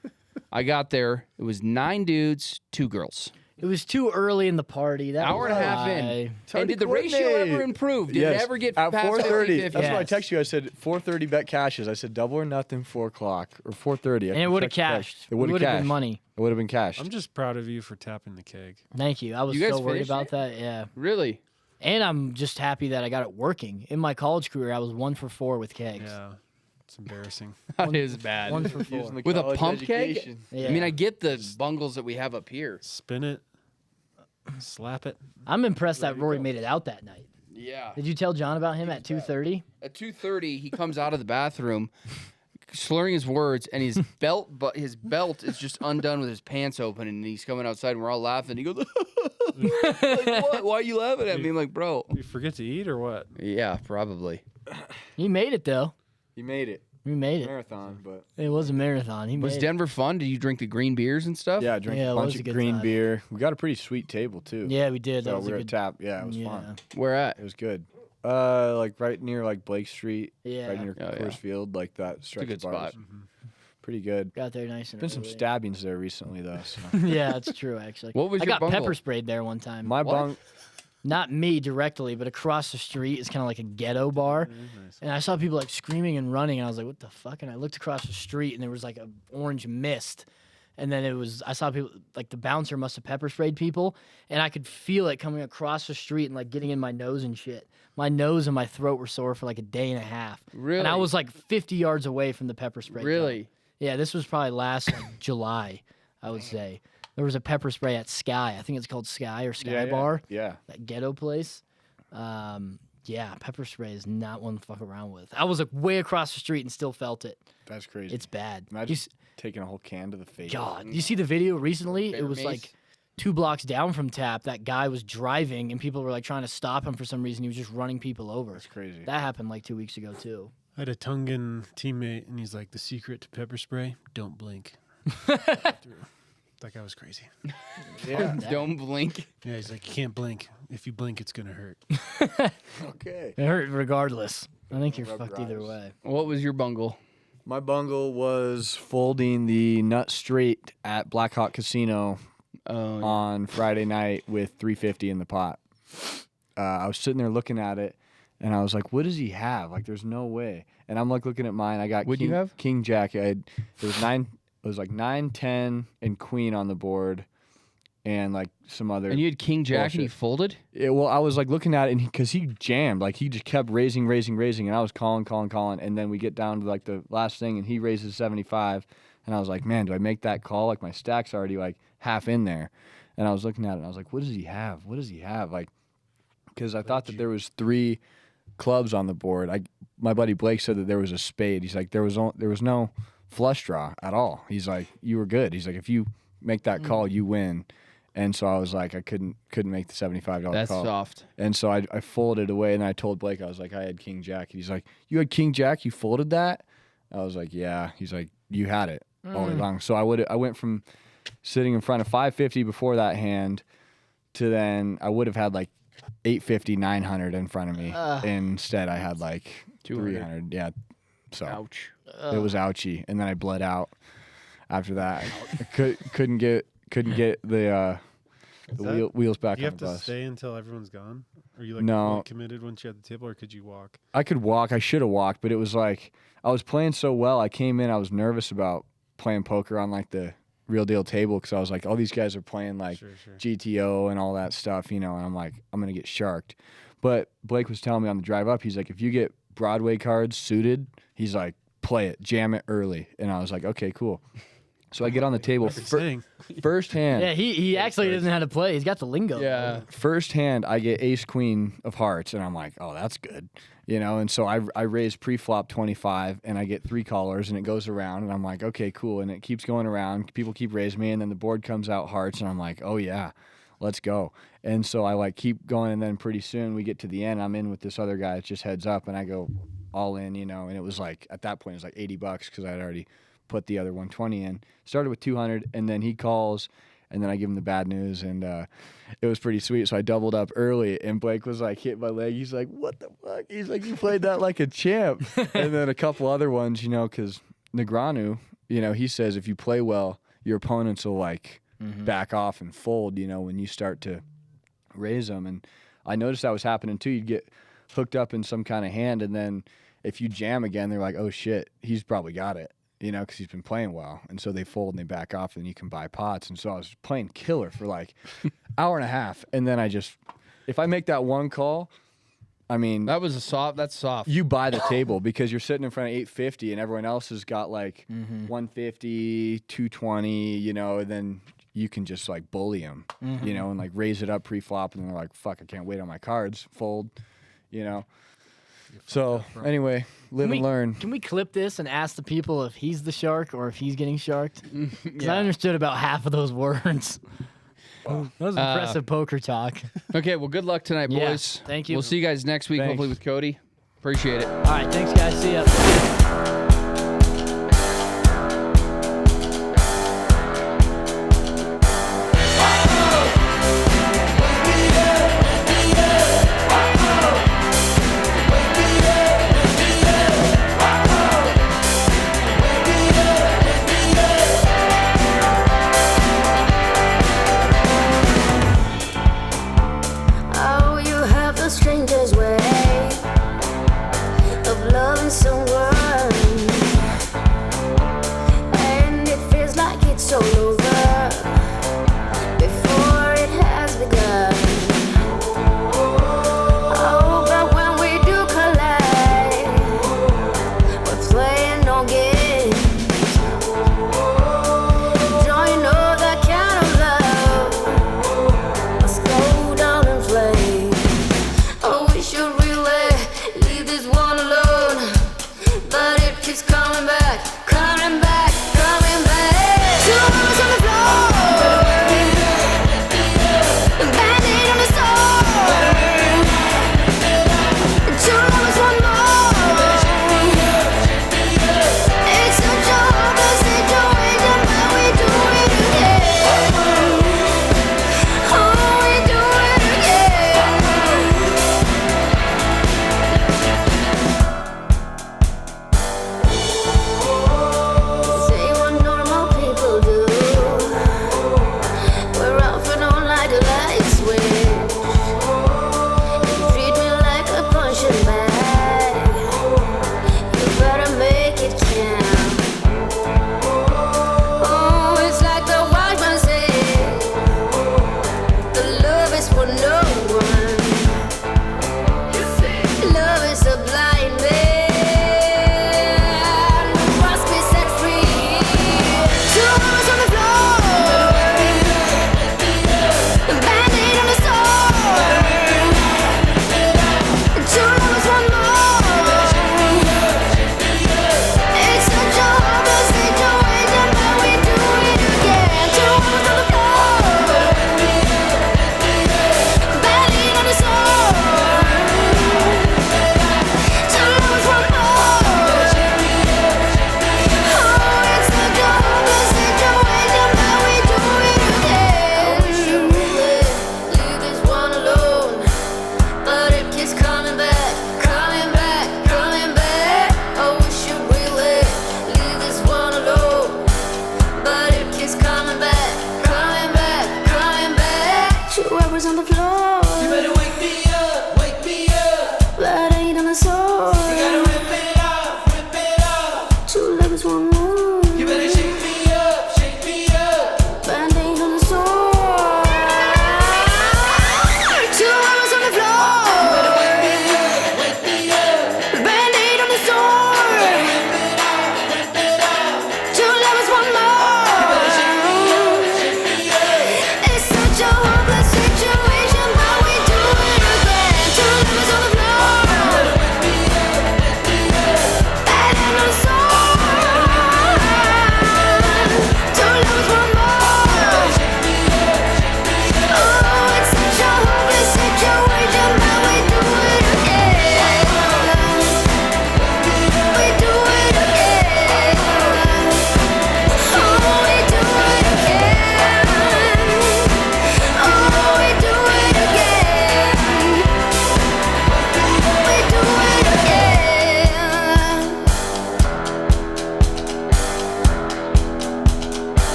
I got there. It was 9 dudes, 2 girls. It was too early in the party. That Hour was and a half why. in. hard And to did the ratio coordinate. ever improve? Did it ever get at past 4:30? 50-50? That's why I Yes. texted you. I said 4:30 bet cashes. I said double or nothing 4 o'clock or 4:30. And it would have cashed. It would have been cashed. money. It would have been cashed. I'm just proud of you for tapping the keg. Thank you. I was You guys so worried finished about it? that. Yeah. Really? And I'm just happy that I got it working. In my college career, I was 1 for 4 with kegs. Yeah, it's embarrassing. That is bad. 1 for 4. Using the With a college pump keg? education. Yeah. I mean, I get the bungles that we have up here. Spin it, slap it. I'm impressed that Rory made it out that night. Yeah. Did you tell John about him at 2:30? At 2:30, he comes out of the bathroom, slurring his words, and his belt is just undone with his pants open, and he's coming outside, and we're all laughing. He goes, like, "What? Why are you laughing at me?" I'm like, "Bro." You forget to eat or what? Yeah, probably. He made it though. He made it. He made it. Marathon, but It was a marathon. He made Was it. Denver fun? Did you drink the green beers and stuff? yeah, I drank Yeah, a it bunch was a of good green time. beer. We got a pretty sweet table too. Yeah, we did. So That was we a were good. at tap. Yeah, it was yeah. fun. Where at? It was good. Like right near like Blake Street. Yeah. Right near Oh, yeah. Coors Field, like that stretch good of bars. spot. Pretty good. Got there nice and Been some early. stabbings there recently though. So. Yeah, that's true actually. What was I your got bungle? pepper sprayed there one time. My bunk. Not me directly, but across the street is kind of like a ghetto bar. And I saw people like screaming and running, and I was like, what the fuck? And I looked across the street, and there was like an orange mist. And then I saw people, like the bouncer must have pepper sprayed people, and I could feel it coming across the street and like getting in my nose and shit. My nose and my throat were sore for like a day and a half. Really? And I was like 50 yards away from the pepper spray. Really? job. Yeah, this was probably last like, July, I would say. There was a pepper spray at Sky. I think it's called Sky or Sky Bar. Yeah. That ghetto place. Yeah, pepper spray is not one to fuck around with. I was like way across the street and still felt it. That's crazy. It's bad. Imagine taking a whole can to the face. God, you see the video recently? Favorite It was mace? like 2 blocks down from Tap. That guy was driving and people were like trying to stop him for some reason. He was just running people over. That's crazy. That happened like 2 weeks ago too. I had a Tongan teammate, and he's like, "The secret to pepper spray: don't blink." That guy was crazy. Yeah. Don't blink. Yeah, he's like, "You can't blink. If you blink, it's gonna hurt." Okay. It hurt regardless. I think you're Rub fucked your either eyes. way. What was your bungle? My bungle was folding the nut straight at Black Hawk Casino Oh, on Friday night with 350 in the pot. I was sitting there looking at it, and I was like, "What does he have? Like, there's no way." And I'm like looking at mine. I got What'd you King, have? King Jack. It was 9. It was like 9, 10, and Queen on the board, and like some other. and you had King Jack and you Bullshit. folded? Well, I was like looking at it, and because he jammed, like he just kept raising, and I was calling, and then we get down to like the last thing, and he raises 75, and I was like, man, do I make that call? Like my stack's already like half in there, and I was looking at it, and I was like, what does he have? What does he have? Like, because I thought that there was 3 clubs on the board. My buddy Blake said that there was a spade. He's like, there was no flush draw at all. He's like, you were good. He's like, if you make that call, you win. And so I was like, I couldn't make the $75 That's call. soft. And so I folded away, and I told Blake, I was like, I had King Jack. He's like, you had King Jack? You folded that? I was like, yeah. He's like, you had it all day long. So I went from sitting in front of 550 before that hand to then I would have had like 850, 900 in front of me. Instead, I had like 200. 300. Yeah. So Ouch. it was ouchy, and then I bled out after that. I couldn't get the wheels back Do you on have the to bus. stay until everyone's gone? Are you like No. fully committed once you had the table, or could you walk? I could walk. I should have walked, but it was like I was playing so well. I came in. I was nervous about playing poker on like the real deal table because I was like, all these guys are playing like Sure. GTO and all that stuff, and I'm like, I'm gonna get sharked. But Blake was telling me on the drive up, he's like, if you get Broadway cards suited, he's like, play it, jam it early, and I was like, okay, cool. So I get on the table Saying. first hand. Yeah, he actually doesn't know how to play. He's got the lingo. Yeah. First hand, I get ace queen of hearts, and I'm like, oh, that's good, And so I raise pre-flop 25, and I get 3 callers, and it goes around, and I'm like, okay, cool, and it keeps going around. People keep raising me, and then the board comes out hearts, and I'm like, oh yeah, let's go. And so I like keep going, and then pretty soon we get to the end. I'm in with this other guy. It's just heads up, and I go all in, you know. And it was like at that point it was like $80 because I'd already put the other 120 in. Started with 200, and then he calls. And then I give him the bad news, and it was pretty sweet. So I doubled up early, and Blake was like, hit my leg. He's like, what the fuck? He's like, you played that like a champ. And then a couple other ones, you know, because Negreanu, you know, he says if you play well, your opponents will like back off and fold, you know, when you start to raise them. And I noticed that was happening too. You'd get hooked up in some kind of hand, and then if you jam again, they're like, oh shit, he's probably got it. You know, because he's been playing well. And so they fold and they back off, and you can buy pots. And so I was playing killer for like hour and a half. And then if I make that one call, I mean. That's soft. You buy the table because you're sitting in front of 850 and everyone else has got like 150, 220, you know, and then you can just like bully them, you know, and like raise it up pre-flop. And they're like, fuck, I can't wait on my cards. Fold, you know. So anyway, live and learn. Can we clip this and ask the people if he's the shark or if he's getting sharked? Because I understood about half of those words. That was impressive poker talk. Okay, well, good luck tonight, Yeah, boys. thank you. We'll see you guys next week, Thanks. hopefully with Cody. Appreciate it. All right, thanks, guys. See ya. Oh, you have the stranger's way of loving someone, and it feels like it's all over before it has begun. Oh, but when we do collide, we're playing no games. Don't you know that kind of love? Let's go down in flames. Oh, we should really leave this one alone, but it keeps coming back, coming back, coming back. 2 hours on the floor, a band-aid on the store. 2 hours, one more. It's such a hopeless situation, but we do it again. Oh, we do it again. Say what normal people do. We're often on like a light switch. You treat me like a punching bag. You better make it count. Oh, it's like the wise man said, the love is for no one. Love is a blind man who must be set free. 2 hours on the floor, a band-aid on the store. 2 hours, one more. It's such a hopeless situation, but we do it again. 2 hours on the floor, a band-aid on the store. 2 hours, one more. Oh, it's such a hopeless situation, but we do it again. We should really leave this one alone, but it keeps coming back, coming back, coming back. Oh, we should really leave this one alone, but it keeps coming back, coming back, coming back. 2 hours on the floor.